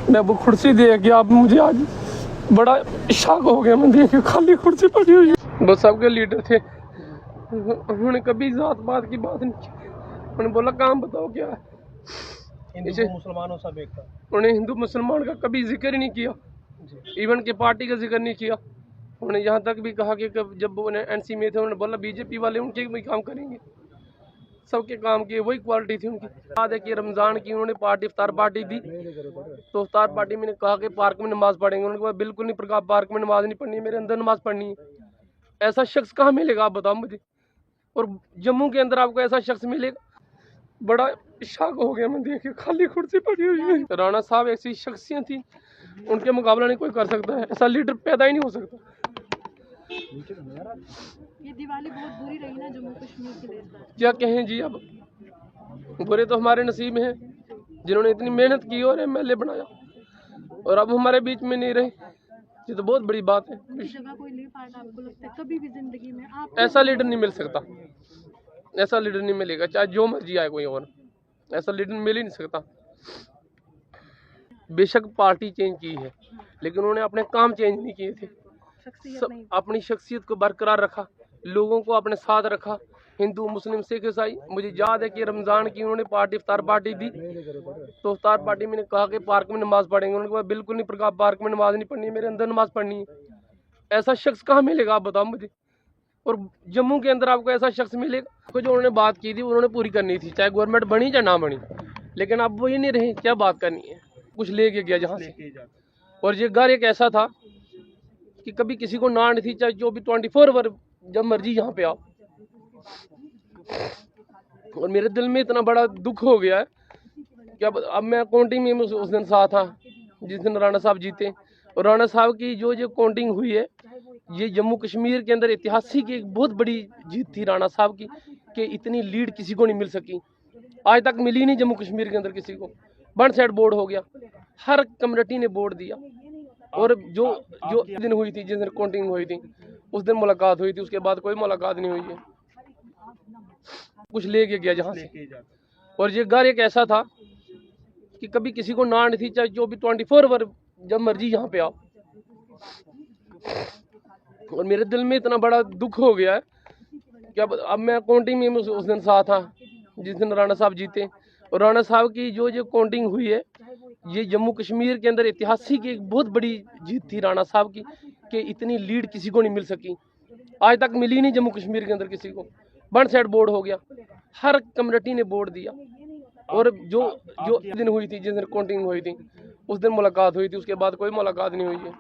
मैं वो कुर्सी देख गया, अब मुझे आज बड़ा शौक हो गया, मैं देख के खाली कुर्सी पड़ी हुई है। वो सबके लीडर थे, उन्होंने कभी जात पात की बात नहीं की। उन्होंने बोला काम बताओ क्या है, हिंदू मुसलमानों सब एक था। उन्होंने हिंदू मुसलमान का कभी जिक्र ही नहीं किया, इवन के पार्टी का जिक्र नहीं किया। उन्होंने यहाँ तक भी कहा कि जब उन्हें एनसी में थे, उन्होंने बोला बीजेपी वाले उनके भी काम करेंगे, सबके काम किए, वही क्वालिटी थी उनकी। याद है कि रमज़ान की उन्होंने पार्टी इफ्तार पार्टी दी, तो इफ्तार पार्टी में कहा कि पार्क में नमाज़ पढ़ेंगे। उन्होंने कहा बिल्कुल नहीं, प्रकार पार्क में नमाज़ नहीं पढ़नी है, मेरे अंदर नमाज़ पढ़नी है। ऐसा शख्स कहाँ मिलेगा आप बताओ मुझे, और जम्मू के अंदर आपको ऐसा शख्स मिलेगा? बड़ा शौक हो गया, मैं देख के खाली कुर्सी पड़ी हुई है। राणा साहब ऐसी शख्सियत थी, उनके मुकाबला नहीं कोई कर सकता है, ऐसा लीडर पैदा ही नहीं हो सकता। ये दिवाली बहुत बुरी रही ना जम्मू कश्मीर के लिए। क्या कहें जी, अब बुरे तो हमारे नसीब हैं जिन्होंने इतनी मेहनत की और एमएलए बनाया, और अब हमारे बीच में नहीं रहे, ये तो बहुत बड़ी बात है। जगह कोई ले पाएगा आपको लगता है कभी भी जिंदगी में? आप ऐसा लीडर नहीं मिल सकता, ऐसा लीडर नहीं मिलेगा, चाहे जो मर्जी आए कोई और, ऐसा लीडर मिल ही नहीं सकता। बेशक पार्टी चेंज की है, लेकिन उन्होंने अपने काम चेंज नहीं किए थे, सब अपनी शख्सियत को बरकरार रखा, लोगों को अपने साथ रखा, हिंदू मुस्लिम सिख ईसाई। मुझे याद है कि रमज़ान की उन्होंने पार्टी इफ्तार पार्टी दी, तो इफ्तार पार्टी में कहा कि पार्क में नमाज़ पढ़ेंगे। उन्होंने कहा बिल्कुल नहीं, प्रकार पार्क में नमाज़ नहीं पढ़नी है, मेरे अंदर नमाज़ पढ़नी है। ऐसा शख्स कहाँ मिलेगा आप बताओ मुझे, और जम्मू के अंदर आपको ऐसा शख्स मिलेगा? जो उन्होंने बात की थी उन्होंने पूरी करनी थी, चाहे गवर्नमेंट बनी चाहे ना बनी, लेकिन अब वो ही नहीं रहे, क्या बात करनी है, कुछ लेके गया जहाँ से। और ये घर एक ऐसा था कि कभी किसी को ना नहीं थी, चाहे जो भी 24 आवर जब मर्जी यहाँ पे आओ। और मेरे दिल में इतना बड़ा दुख हो गया है कि अब मैं काउंटिंग में उस दिन साथ था जिस दिन राणा साहब जीते, और राणा साहब की जो काउंटिंग हुई है, ये जम्मू कश्मीर के अंदर ऐतिहासिक एक बहुत बड़ी जीत थी राणा साहब की, कि इतनी लीड किसी को नहीं मिल सकी, आज तक मिली नहीं जम्मू कश्मीर के अंदर किसी को। वन साइड बोर्ड हो गया, हर कम्युनिटी ने वोट दिया, और जो दिन हुई थी, जिस दिन काउंटिंग हुई थी, उस दिन मुलाकात हुई थी, उसके बाद कोई मुलाकात नहीं हुई है, कुछ लेके गया जहाँ से। और ये घर एक ऐसा था कि कभी किसी को ना नहीं थी, चाहे जो भी 24 आवर जब मर्जी यहाँ पे आओ। और मेरे दिल में इतना बड़ा दुख हो गया है कि अब मैं काउंटिंग में उस दिन साथ था जिस दिन राणा साहब जीते, और राणा साहब की जो काउंटिंग हुई है, ये जम्मू कश्मीर के अंदर ऐतिहासिक एक बहुत बड़ी जीत थी राणा साहब की, कि इतनी लीड किसी को नहीं मिल सकी, आज तक मिली नहीं जम्मू कश्मीर के अंदर किसी को। वन साइड बोर्ड हो गया, हर कम्युनिटी ने वोट दिया, और जो दिन हुई थी, जिस दिन काउंटिंग हुई थी, उस दिन मुलाकात हुई थी, उसके बाद कोई मुलाकात नहीं हुई है।